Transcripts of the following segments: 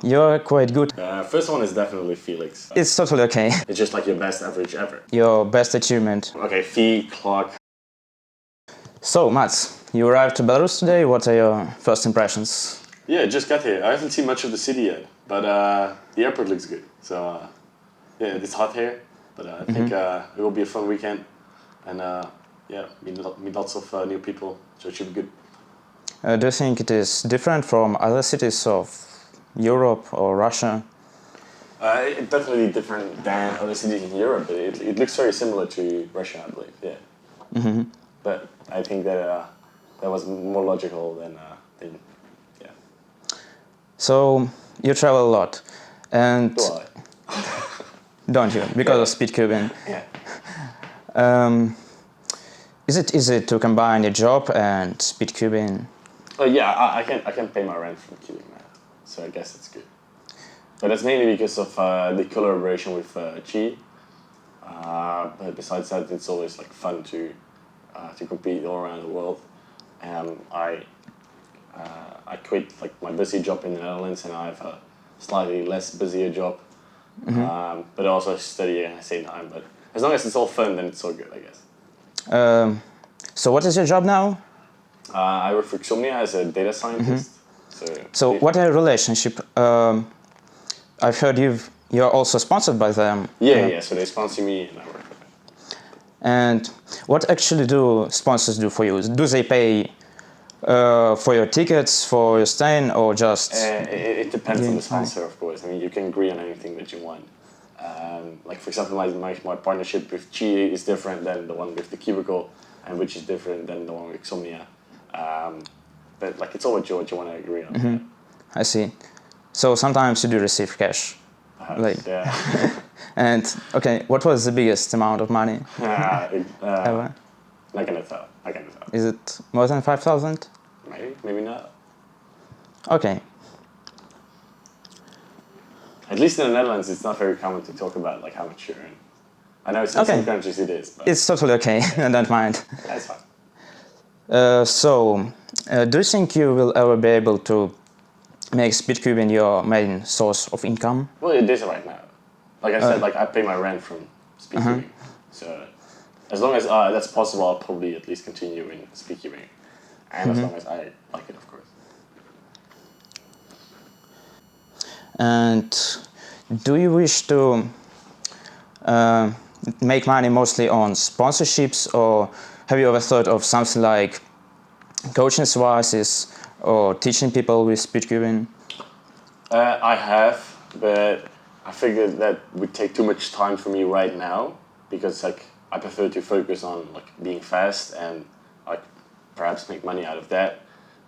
You're quite good. First one is definitely Felix. It's totally okay. It's just like your best average ever. Your best achievement. Okay, fee, clock. So, Mats, you arrived to Belarus today. What are your first impressions? Yeah, just got here. I haven't seen much of the city yet, but the airport looks good. So, yeah, it's hot here, but I think it will be a fun weekend. And yeah, meet lots of new people, so it should be good. Do you think it is different from other cities of Europe or Russia? It's definitely different than other cities in Europe, but it looks very similar to Russia, I believe. Yeah. But I think that that was more logical than yeah. So, you travel a lot. And Do I? don't you? Because of Speedcubing. Yeah. Is it easy to combine your job and Speedcubing? Oh yeah, I can pay my rent from cubing now, so I guess it's good. But that's mainly because of the collaboration with Chi. But besides that, it's always like fun to compete all around the world. I quit like my busy job in the Netherlands, and I have a slightly less busier job. But also study at the same time. But as long as it's all fun, then it's all good, I guess. So, what is your job now? I work for Xomnia as a data scientist. So, what are your relationship? I've heard you're also sponsored by them. Yeah. So they sponsor me, and I work for them. And what actually do sponsors do for you? Do they pay for your tickets, for your staying, or just? It depends on the sponsor, of course. I mean, you can agree on anything that you want. Like for example, my partnership with Chi is different than the one with the Cubicle, and which is different than the one with Xomnia. But like it's all what you want to agree on. I see. So sometimes you do receive cash. Yeah. And okay, what was the biggest amount of money ever? Not gonna tell. Is it more than 5,000? Maybe not. Okay. At least in the Netherlands, it's not very common to talk about like how much you earn. I know in some countries it is. But it's totally okay. I don't mind. That's fine. Do you think you will ever be able to make Speedcubing your main source of income? Well, it is right now. Like I said, like I pay my rent from Speedcubing. So as long as that's possible, I'll probably at least continue in Speedcubing. And as long as I like it, of course. And do you wish to make money mostly on sponsorships, or have you ever thought of something like coaching services or teaching people with Speedcubing? I have, but I figured that would take too much time for me right now because like I prefer to focus on like being fast and like perhaps make money out of that.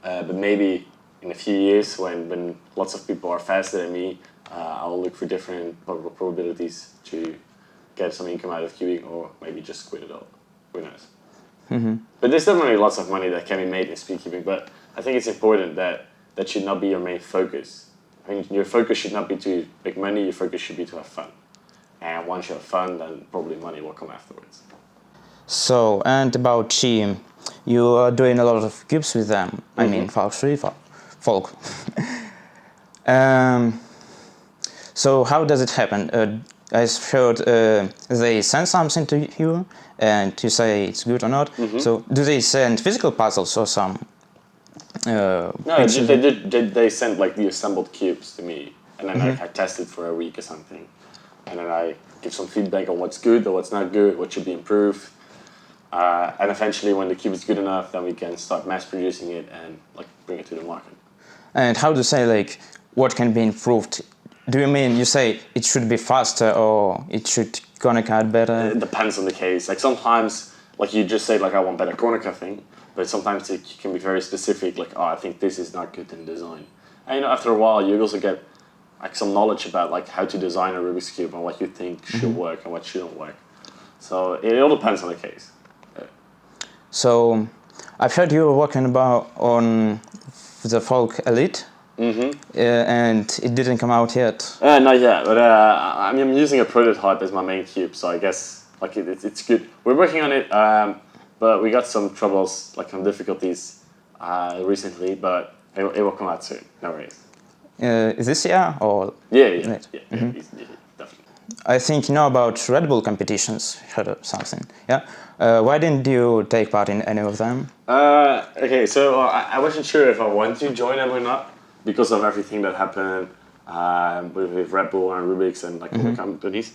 But maybe in a few years when lots of people are faster than me, I'll look for different probabilities to get some income out of queuing, or maybe just quit it all. Who knows? But there's definitely lots of money that can be made in Speedcubing, but I think it's important that that should not be your main focus. I mean, your focus should not be to make money, your focus should be to have fun. And once you have fun, then probably money will come afterwards. So, and about Chi, you are doing a lot of cubes with them. I mean, Valk 3, Valk. So how does it happen? I've heard they send something to you and you say it's good or not. So do they send physical puzzles or some? No, they sent like the assembled cubes to me, and then I test it for a week or something, and then I give some feedback on what's good or what's not good, what should be improved, and eventually when the cube is good enough, then we can start mass producing it and like bring it to the market. And how to say like what can be improved? Do you mean you say it should be faster or it should corner cut better? It depends on the case. Like sometimes, like you just say like I want better corner cutting, but sometimes it can be very specific. Like I think this is not good in design, and you know after a while you also get like some knowledge about like how to design a Rubik's Cube and what you think should work and what shouldn't work. So it all depends on the case. So I've heard you were working on the Valk Elite. And it didn't come out yet. Not yet, but I'm using a prototype as my main cube, so I guess like it's good. We're working on it, but we got some troubles, like some difficulties recently, but it will come out soon. No worries. this year or Yeah, late? definitely. I think you know about Red Bull competitions, heard of something. Yeah. Why didn't you take part in any of them? Okay, so I wasn't sure if I wanted to join them or not because of everything that happened with Red Bull and Rubik's and like other companies.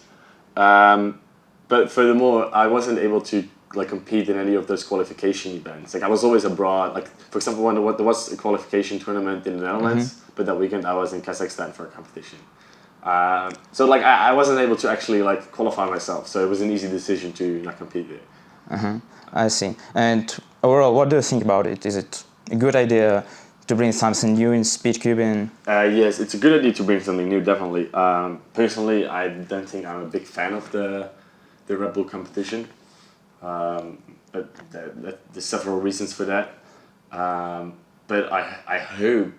But furthermore, I wasn't able to like compete in any of those qualification events. Like I was always abroad. Like for example, when there was a qualification tournament in the Netherlands, but that weekend I was in Kazakhstan for a competition. So like I wasn't able to actually like qualify myself. So it was an easy decision to not compete there. I see. And overall, what do you think about it? Is it a good idea to bring something new in Speedcubing? Yes, it's a good idea to bring something new, definitely. Personally, I don't think I'm a big fan of the Red Bull competition. But there's several reasons for that. But I hope,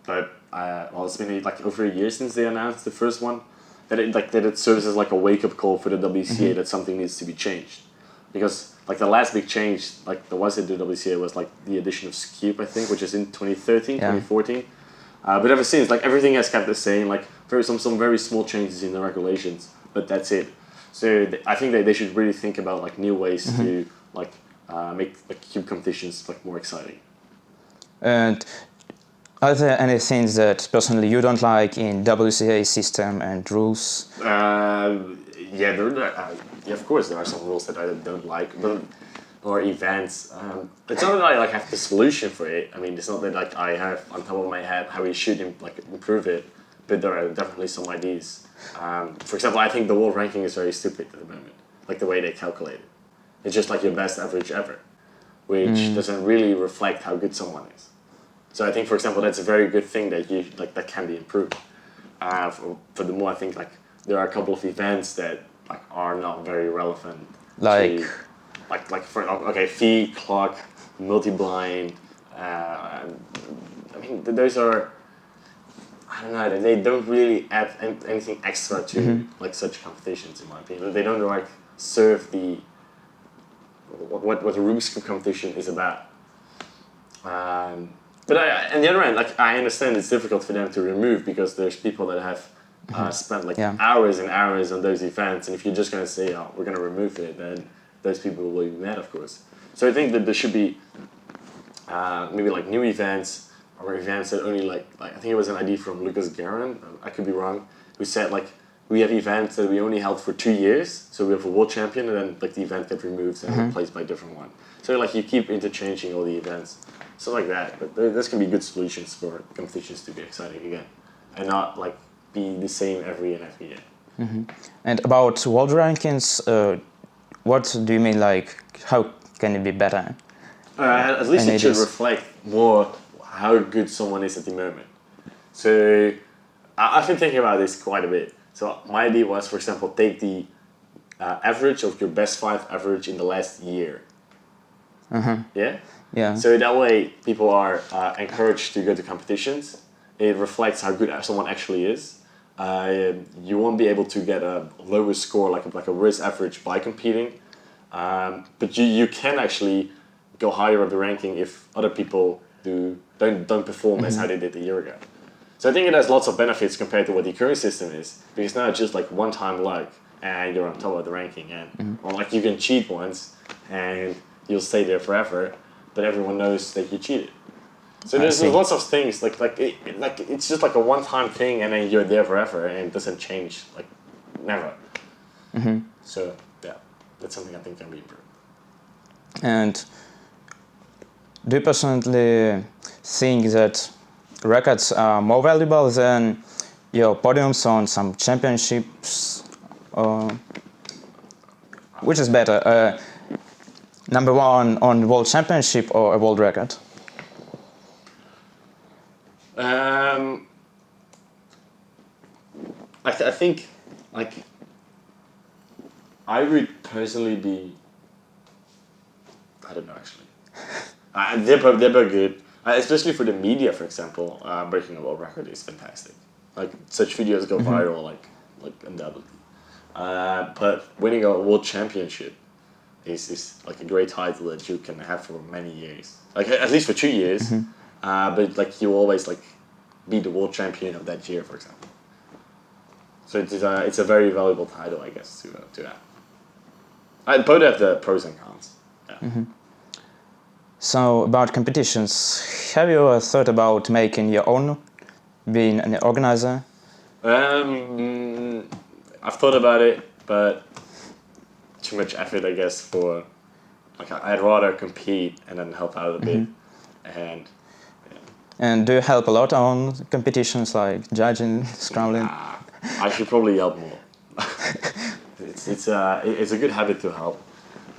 but well, it's been like over a year since they announced the first one, that it serves as like a wake up call for the WCA that something needs to be changed, because like the last big change like there was at the WCA was like the addition of Cube, I think, which is in 2013, 2014. But ever since, like everything has kept the same, like some very small changes in the regulations, but that's it. So I think that they should really think about like new ways to like make like cube competitions like more exciting. And are there any things that personally you don't like in WCA system and rules? Yeah, yeah, of course there are some rules that I don't like, but or events. It's not that I like have the solution for it. I mean, it's not that like I have on top of my head how we should like improve it, but there are definitely some ideas. For example, I think the world ranking is very stupid at the moment, like the way they calculate it. It's just like your best average ever, which doesn't really reflect how good someone is. So I think, for example, that's a very good thing that you like that can be improved. Furthermore, I think like there are a couple of events that like are not very relevant. Like, Like for okay, feet, clock, multi-blind. I mean, those are. I don't know. They don't really add anything extra to like such competitions, in my opinion. They don't like serve the what the RUS SUB competition is about. But on the other hand, like I understand it's difficult for them to remove because there's people that have spent like hours and hours on those events, and if you're just gonna say, "Oh, we're gonna remove it," then those people will be mad, of course. So I think that there should be maybe like new events or events that only like I think it was an idea from Lucas Guerin, I could be wrong, who said like we have events that we only held for 2 years, so we have a world champion, and then like the event gets removed and replaced by a different one. So like you keep interchanging all the events, stuff like that. But this can be good solutions for competitions to be exciting again, and not like be the same every year. and about world rankings, what do you mean? Like, how can it be better? At least it should reflect more how good someone is at the moment. So I've been thinking about this quite a bit. So my idea was, for example, take the average of your best 5 average in the last year. Yeah. So that way people are encouraged to go to competitions. It reflects how good someone actually is. You won't be able to get a lower score like a RUS average by competing. But you can actually go higher up the ranking if other people don't perform as how they did a year ago. So I think it has lots of benefits compared to what the current system is, because now it's just like one time luck and you're on top of the ranking, and or like you can cheat once and you'll stay there forever, but everyone knows that you cheated. So there's lots of things like it's just like a one-time thing, and then you're there forever, and it doesn't change like never. So yeah, that's something I think can be improved. And do you personally think that records are more valuable than your podiums on some championships? Which is better, number one on world championship or a world record? I think like I would personally be. I don't know actually. They're both good, especially for the media. For example, breaking a world record is fantastic. Like such videos go viral, like undoubtedly. But winning a world championship is like a great title that you can have for many years. Like at least for 2 years. But like you always like be the world champion of that year, for example. So it's a very valuable title, I guess, to have. Both have the pros and cons. Yeah. So about competitions, have you ever thought about making your own, being an organizer? I've thought about it, but too much effort, I guess, for like I'd rather compete and then help out a bit. And And do you help a lot on competitions like judging, scrambling? I should probably help more. It's a good habit to help.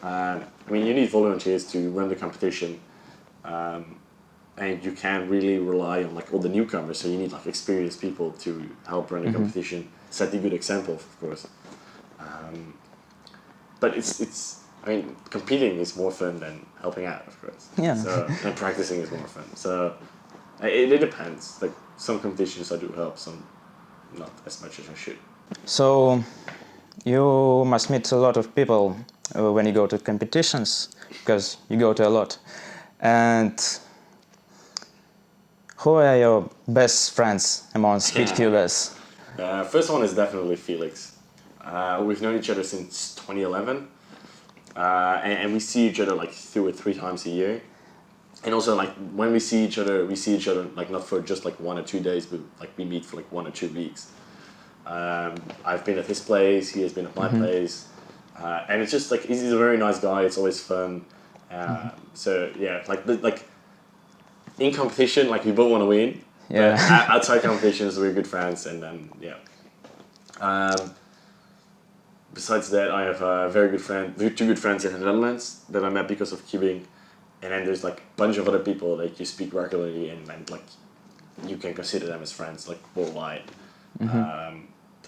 I mean, you need volunteers to run the competition, and you can't really rely on like all the newcomers. So you need like experienced people to help run the competition, set a good example, of course. But I mean, competing is more fun than helping out, of course. Yeah. So and practicing is more fun. So it depends. Like some competitions I do help, some not as much as I should. So you must meet a lot of people when you go to competitions, because you go to a lot. And who are your best friends among Speedcubers? First one is definitely Felix. We've known each other since 2011, and we see each other like 2 or 3 times a year. And also like when we see each other like not for just like 1 or 2 days, but like we meet for like 1 or 2 weeks. I've been at his place, he has been at my place, and it's just like he's a very nice guy. It's always fun. So yeah, like in competition, like we both want to win. Yeah. But outside competitions, we're good friends, and then yeah. Besides that, I have a very good friend, 2 good friends in the Netherlands that I met because of cubing, and then there's like a bunch of other people that you speak regularly, and like you can consider them as friends, like worldwide.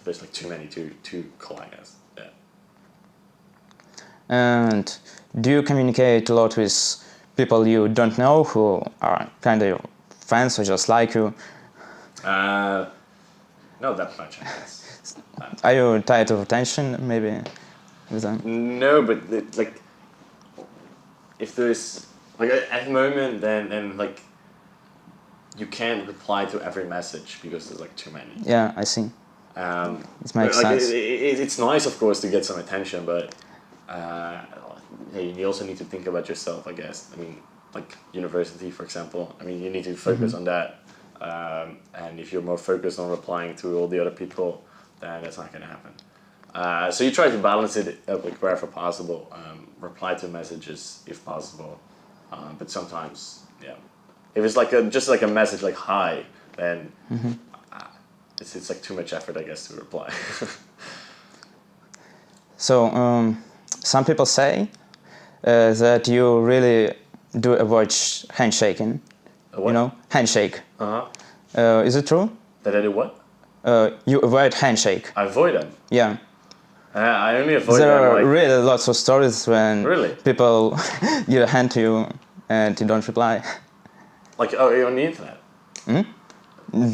There's like too many to call, I guess. Yeah. And do you communicate a lot with people you don't know who are kind of your friends or just like you? Not that much, I guess. Are you tired of attention, maybe, with them? No, but like if there's like at the moment, then like you can't reply to every message because there's like too many. Yeah, I see. It makes like, sense. It's nice, of course, to get some attention, but you also need to think about yourself, I guess. I mean, like university, for example. I mean, you need to focus on that. And if you're more focused on replying to all the other people, then that's not going to happen. So you try to balance it like wherever possible. Reply to messages if possible. But sometimes, yeah. If it's like just like a message like hi, then it's like too much effort, I guess, to reply. So some people say that you really do avoid handshaking. What? You know, handshake. Is it true? That I do what? You avoid handshake. I avoid them. Yeah. I only avoid There them are like... really lots of stories when Really? people give a hand to you and you don't reply. Like on the internet?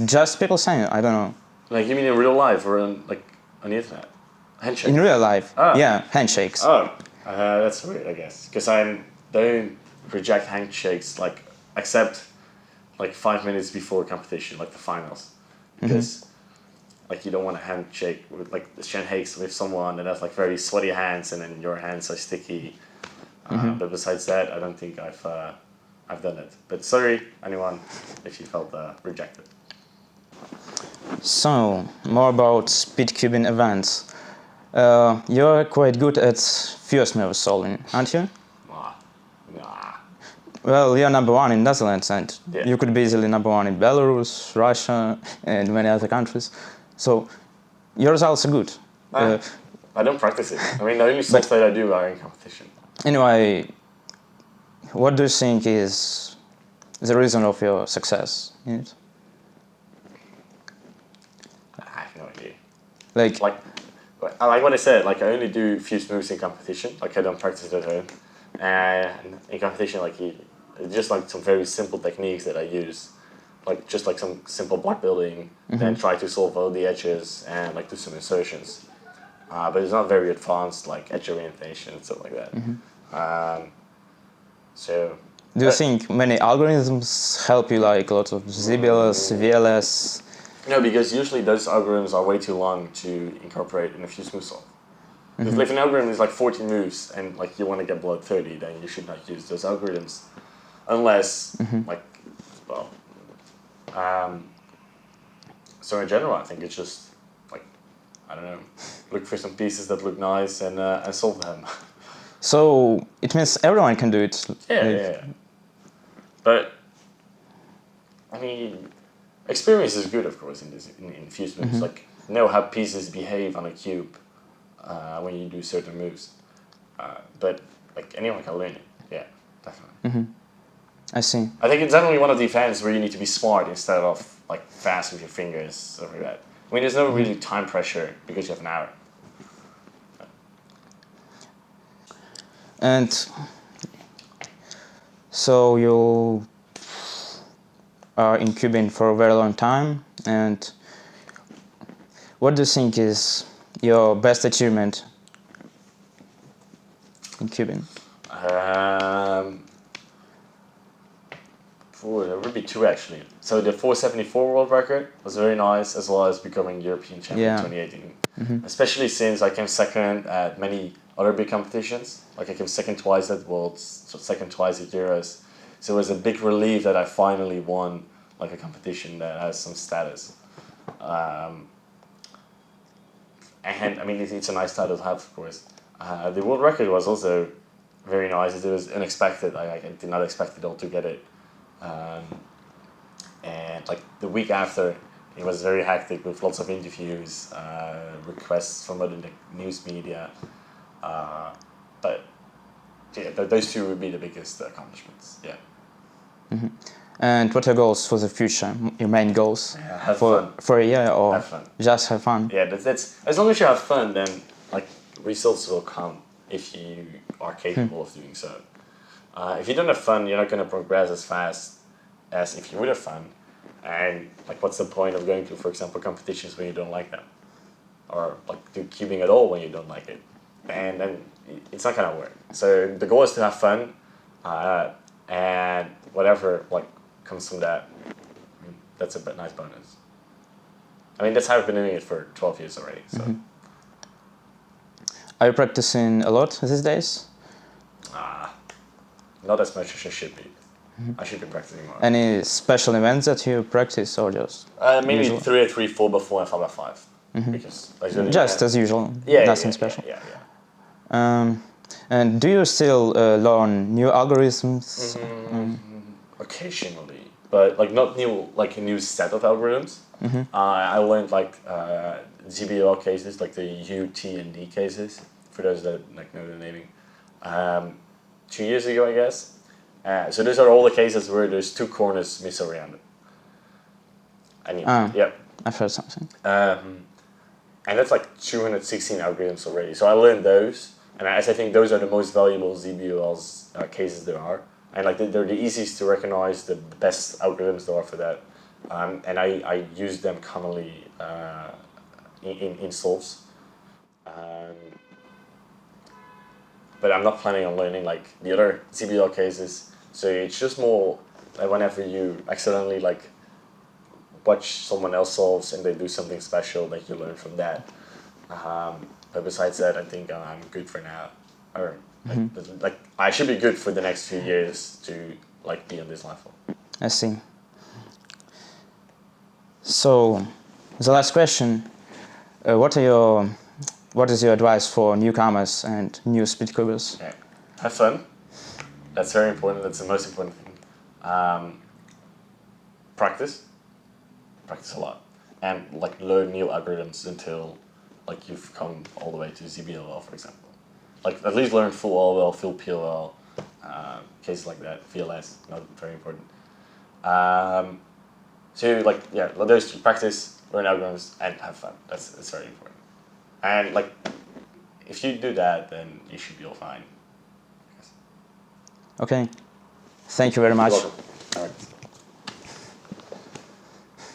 Just people saying, I don't know. Like you mean in real life or on the internet? Handshake? In real life, Ah. yeah, handshakes. Oh, that's weird, I guess. Because I don't reject handshakes like except like 5 minutes before competition, like the finals. Because like you don't want to handshake with like handshakes with someone that has like very sweaty hands and then your hands are sticky. But besides that, I don't think I've done it. But sorry, anyone, if you felt rejected. So, more about speedcubing events. You're quite good at fierce move solving, aren't you? Nah. Well, you're number 1 in Netherlands, and Yeah. you could be easily number 1 in Belarus, Russia, and many other countries. So, your results are good. I don't practice it. I mean, the only solves that I do are in competition. Anyway, what do you think is the reason of your success in it? I have no idea. Like what I said, like I only do fuse moves in competition. Like I don't practice it at home. And in competition, like it's just like some very simple techniques that I use. Like just like some simple block building, then try to solve all the edges and like do some insertions. But it's not very advanced, like edge orientation and stuff like that. So Do you think many algorithms help you, like lots of ZBLS, VLS? No, because usually those algorithms are way too long to incorporate in a few smooth solve. If an algorithm is like 14 moves and like you want to get below 30, then you should not use those algorithms, unless like, well, so in general, I think it's just like, I don't know, look for some pieces that look nice and solve them. So it means everyone can do it. Yeah. But I mean, experience is good, of course, in fused moves. Like, know how pieces behave on a cube when you do certain moves. But like anyone can learn it. Yeah, definitely. I see. I think it's definitely one of the events where you need to be smart instead of like fast with your fingers, stuff like that. I mean, there's no really time pressure because you have an hour. And so you are in cubing for a very long time, and what do you think is your best achievement in cubing? There would be two actually. So the 474 world record was very nice, as well as becoming European champion in 2018. Especially since I came second at many other big competitions. Like I came second twice at Worlds, so second twice at Euros. So it was a big relief that I finally won like a competition that has some status. And I mean, it's a nice title to have, of course. The world record was also very nice. It was unexpected. I did not expect it all to get it. And like the week after, it was very hectic with lots of interviews, requests from other news media. But yeah, those two would be the biggest accomplishments. Yeah. And what are your goals for the future? Your main goals? Yeah, have fun. For a year, or have fun. just have fun? Yeah, that's as long as you have fun, then like results will come if you are capable of doing so. If you don't have fun, you're not going to progress as fast as if you would have fun. And like, what's the point of going to, for example, competitions when you don't like them, or like do cubing at all when you don't like it? And then it's not going to work. So the goal is to have fun, and whatever like comes from that, that's a nice bonus. I mean, that's how I've been doing it for 12 years already. So. Are you practicing a lot these days? Not as much as I should be. I should be practicing more. Any special events that you practice, or just maybe usual? 3x3, 4x4, and 5x5. Because just as usual, nothing special. Yeah. And do you still learn new algorithms? Occasionally, but like not new, like a new set of algorithms. I learned like GBL cases, like the U, T, and D cases. For those that like know the naming, 2 years ago, I guess. So those are all the cases where there's two corners misoriented. Yep. I've heard something. And that's like 216 algorithms already. So I learned those, and I think those are the most valuable ZBOLs cases there are. And like they're the easiest to recognize, the best algorithms there are for that. And I use them commonly in solves. But I'm not planning on learning like the other ZBL cases. So it's just more like whenever you accidentally like watch someone else solves and they do something special, like you learn from that. But besides that, I think I'm good for now. Or like I should be good for the next few years to like be on this level. I see. So, the last question: what is your advice for newcomers and new speedcubers? Yeah. Have fun. That's very important. That's the most important thing. Practice a lot, and like learn new algorithms until like you've come all the way to ZBLL, for example. Like at least learn full OLL, full PLL, cases like that. VLS, not very important. So like yeah, those two: practice, learn algorithms, and have fun. That's very important. And like if you do that, then you should be all fine. Okay. Thank you very much. You're welcome. All right.